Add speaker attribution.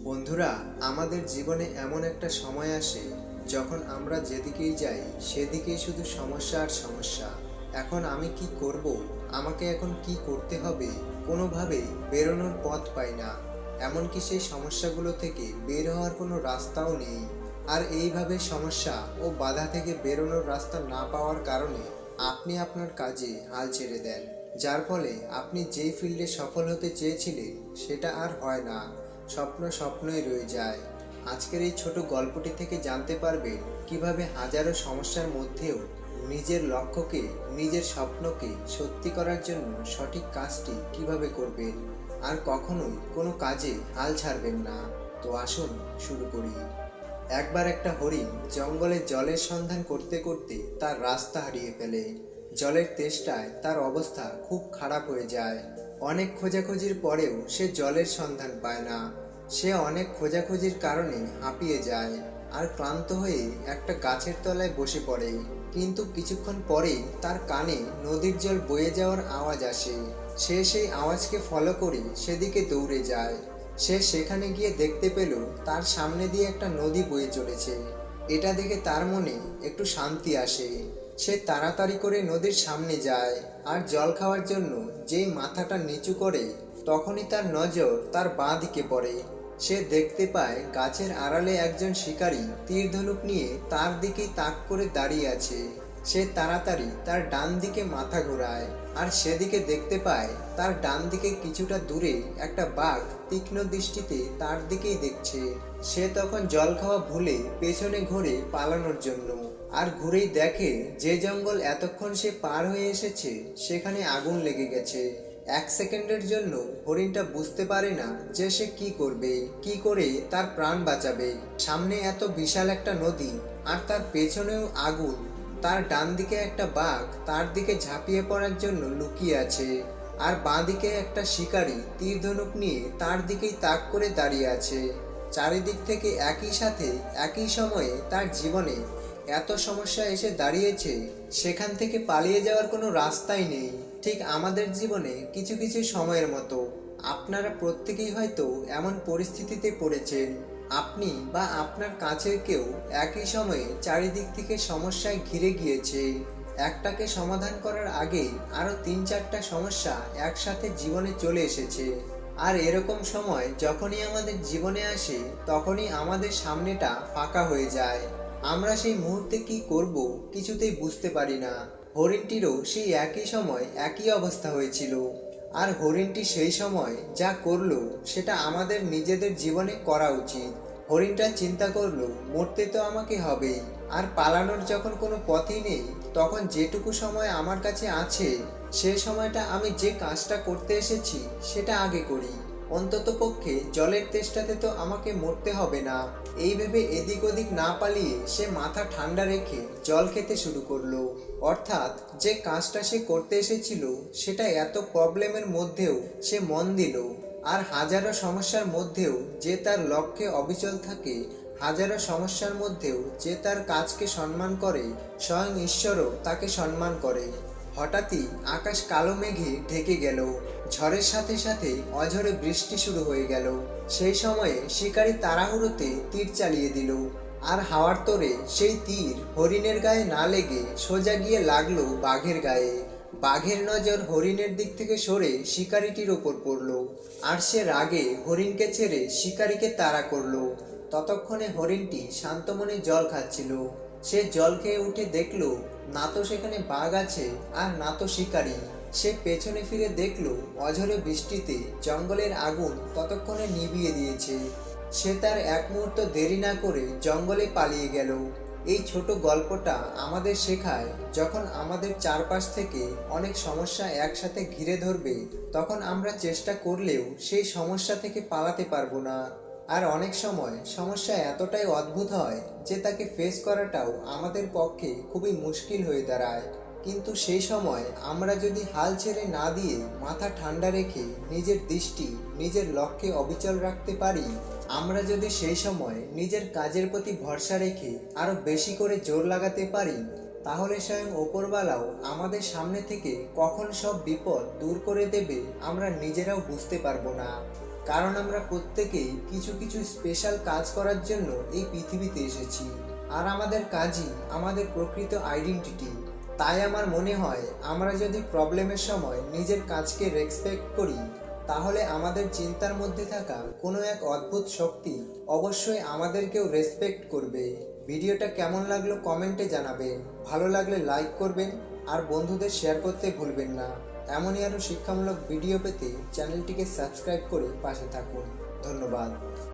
Speaker 1: বন্ধুরা, আমাদের জীবনে এমন একটা সময় আসে যখন আমরা যেদিকেই যাই সেদিকেই শুধু সমস্যা আর সমস্যা। এখন আমি কি করব, আমাকে এখন কি করতে হবে, কোনোভাবেই বেরোনোর পথ পাই না। এমনকি সেই সমস্যাগুলো থেকে বের হওয়ার কোনো রাস্তাও নেই। আর এইভাবে সমস্যা ও বাধা থেকে বেরোনোর রাস্তা না পাওয়ার কারণে আপনি আপনার কাজে হাল ছেড়ে দেন, যার ফলে আপনি যেই ফিল্ডে সফল হতে চেয়েছিলেন সেটা আর হয় না। স্বপ্ন স্বপ্নই রয়ে যায়। আজকের এই ছোট গল্পটি থেকে জানতে পারবেন কিভাবে হাজারো সমস্যার মধ্যেও নিজের লক্ষ্যকে, নিজের স্বপ্নকে সত্যি করার জন্য সঠিক কাজটি কিভাবে করবেন, আর কখনোই কোনো কাজে হাল ছাড়বেন না। তো আসুন শুরু করি। একবার একটা হরিণ জঙ্গলে জলের সন্ধান করতে করতে তার রাস্তা হারিয়ে ফেলে। জলের তেষ্টায় তার অবস্থা খুব খারাপ হয়ে যায়। অনেক খোঁজাখুঁজির পরেও সে জলের সন্ধান পায় না। সে অনেক খোঁজাখুঁজির কারণে হাঁপিয়ে যায় আর ক্লান্ত হয়ে একটা গাছের তলায় বসে পড়ে। কিন্তু কিছুক্ষণ পরেই তার কানে নদীর জল বয়ে যাওয়ার আওয়াজ আসে। সে সেই আওয়াজকে ফলো করে সেদিকে দৌড়ে যায়। সে সেখানে গিয়ে দেখতে পেল তার সামনে দিয়ে একটা নদী বয়ে চলেছে। এটা দেখে তার মনে একটু শান্তি আসে। সে তাড়াতাড়ি করে নদীর সামনে যায় আর জল খাওয়ার জন্য যেই মাথাটা নিচু করে, তখনই তার নজর তার বাঁ দিকে পড়ে। সে দেখতে পায় গাছের আড়ালে একজন শিকারী তীর ধনুক নিয়ে তার দিকেই তাক করে দাঁড়িয়ে আছে। সে তাড়াতাড়ি তার ডান দিকে মাথা ঘোরায় আর সেদিকে দেখতে পায় তার ডান দিকে কিছুটা দূরে একটা বাঘ তীক্ষ্ণ দৃষ্টিতে তার দিকেই দেখছে। সে তখন জল খাওয়া ভুলে পেছনে ঘুরে পালানোর জন্য, আর ঘুরেই দেখে যে জঙ্গল এতক্ষণ সে পার হয়ে এসেছে সেখানে আগুন লেগে গেছে। এক সেকেন্ডের জন্য হরিণটা বুঝতে পারে না যে সে কি করবে, কি করে তার প্রাণ বাঁচাবে। সামনে এত বিশাল একটা নদী আর তার পেছনেও আগুন। তার ডান দিকে একটা বাঘ তার দিকে ঝাঁপিয়ে পড়ার জন্য লুকিয়ে আছে, আর বাঁ দিকে একটা শিকারী তীর ধনুক নিয়ে তার দিকেই তাক করে দাঁড়িয়ে আছে। চারিদিক থেকে একই সাথে একই সময়ে তার জীবনে এত সমস্যা এসে দাঁড়িয়েছে, সেখান থেকে পালিয়ে যাওয়ার কোনো রাস্তাই নেই। ঠিক আমাদের জীবনে কিছু কিছু সময়ের মতো আপনারা প্রত্যেকেই হয়তো এমন পরিস্থিতিতে পড়েছেন। আপনি বা আপনার কাছের কেউ একই সময়ে চারিদিক থেকে সমস্যায় ঘিরে গিয়েছে। একটাকে সমাধান করার আগে আরো 3-4টা সমস্যা একসাথে জীবনে চলে এসেছে। আর এরকম সময় যখনই আমাদের জীবনে আসে তখনই আমাদের সামনেটা ফাঁকা হয়ে যায়। আমরা সেই মুহূর্তে কি করব কিছুতেই বুঝতে পারি না। হরিণটিরও সেই একই সময় একই অবস্থা হয়েছিল। আর হরিণটি সেই সময় যা করলো সেটা আমাদের নিজেদের জীবনে করা উচিত। হরিণটা চিন্তা করলো, মরতে তো আমাকে হবেই, আর পালানোর যখন কোনো পথই নেই, তখন যেটুকু সময় আমার কাছে আছে সে সময়টা আমি যে কাজটা করতে এসেছি সেটা আগে করি। অন্তত পক্ষে জলের তেষ্টাতে তো আমাকে মরতে হবে না। এই ভেবে এদিক ওদিক না পালিয়ে সে মাথা ঠান্ডা রেখে জল খেতে শুরু করলো। অর্থাৎ যে কাজটা সে করতে এসেছিল সেটা এত প্রবলেমের মধ্যেও সে মন দিল। আর হাজারো সমস্যার মধ্যেও যে তার লক্ষ্যে অবিচল থাকে, হাজারো সমস্যার মধ্যেও যে তার কাজকে সম্মান করে, স্বয়ং ঈশ্বরও তাকে সম্মান করে। হঠাৎই আকাশ কালো মেঘে ঢেকে গেল। ঝড়ের সাথে সাথে অঝরে বৃষ্টি শুরু হয়ে গেল। সেই সময়ে শিকারী তাড়াহুড়োতে তীর চালিয়ে দিল, আর হাওয়ার তোড়ে সেই তীর হরিণের গায়ে না লেগে সোজা গিয়ে লাগলো বাঘের গায়ে। বাঘের নজর হরিণের দিক থেকে সরে শিকারিটির ওপর পড়ল, আর সে রাগে হরিণকে ছেড়ে শিকারীকে তাড়া করলো। ততক্ষণে হরিণটি শান্ত মনে জল খাচ্ছিল। সে জল খেয়ে উঠে দেখলো না তো সেখানে বাঘ আছে আর না তো শিকারী। সে পেছনে ফিরে দেখলো অঝরে বৃষ্টিতে জঙ্গলের আগুন ততক্ষণে নিভিয়ে দিয়েছে। সে তার এক মুহূর্ত দেরি না করে জঙ্গলে পালিয়ে গেল। এই ছোট গল্পটা আমাদের শেখায়, যখন আমাদের চারপাশ থেকে অনেক সমস্যা একসাথে ঘিরে ধরবে তখন আমরা চেষ্টা করলেও সেই সমস্যা থেকে পালাতে পারবো না। আর অনেক সময় সমস্যা এতটাই অদ্ভুত হয় যে তাকে ফেস করাটাও আমাদের পক্ষে খুবই মুশকিল হয়ে দাঁড়ায়। কিন্তু সেই সময় আমরা যদি হাল ছেড়ে না দিয়ে মাথা ঠান্ডা রেখে নিজের দৃষ্টি নিজের লক্ষ্যে অবিচল রাখতে পারি, আমরা যদি সেই সময় নিজের কাজের প্রতি ভরসা রেখে আরো বেশি করে জোর লাগাতে পারি, তাহলে স্বয়ং ওপরওয়ালাও আমাদের সামনে থেকে কখন সব বিপদ দূর করে দেবে আমরা নিজেরাও বুঝতে পারবো না। কারণ আমরা প্রত্যেকেই কিছু কিছু স্পেশাল কাজ করার জন্য এই পৃথিবীতে এসেছি, আর আমাদের কাজই আমাদের প্রকৃত আইডেন্টিটি। তাই আমার মনে হয় আমরা যদি প্রবলেমের সময় নিজের কাজকে রেসপেক্ট করি, তাহলে আমাদের চিন্তার মধ্যে থাকা কোনো এক অদ্ভুত শক্তি অবশ্যই আমাদেরকেও রেসপেক্ট করবে। ভিডিওটা কেমন লাগলো কমেন্টে জানাবেন, ভালো লাগলে লাইক করবেন আর বন্ধুদের শেয়ার করতে ভুলবেন না। এমনই আরও শিক্ষামূলক ভিডিও পেতে চ্যানেলটিকে সাবস্ক্রাইব করে পাশে থাকুন। ধন্যবাদ।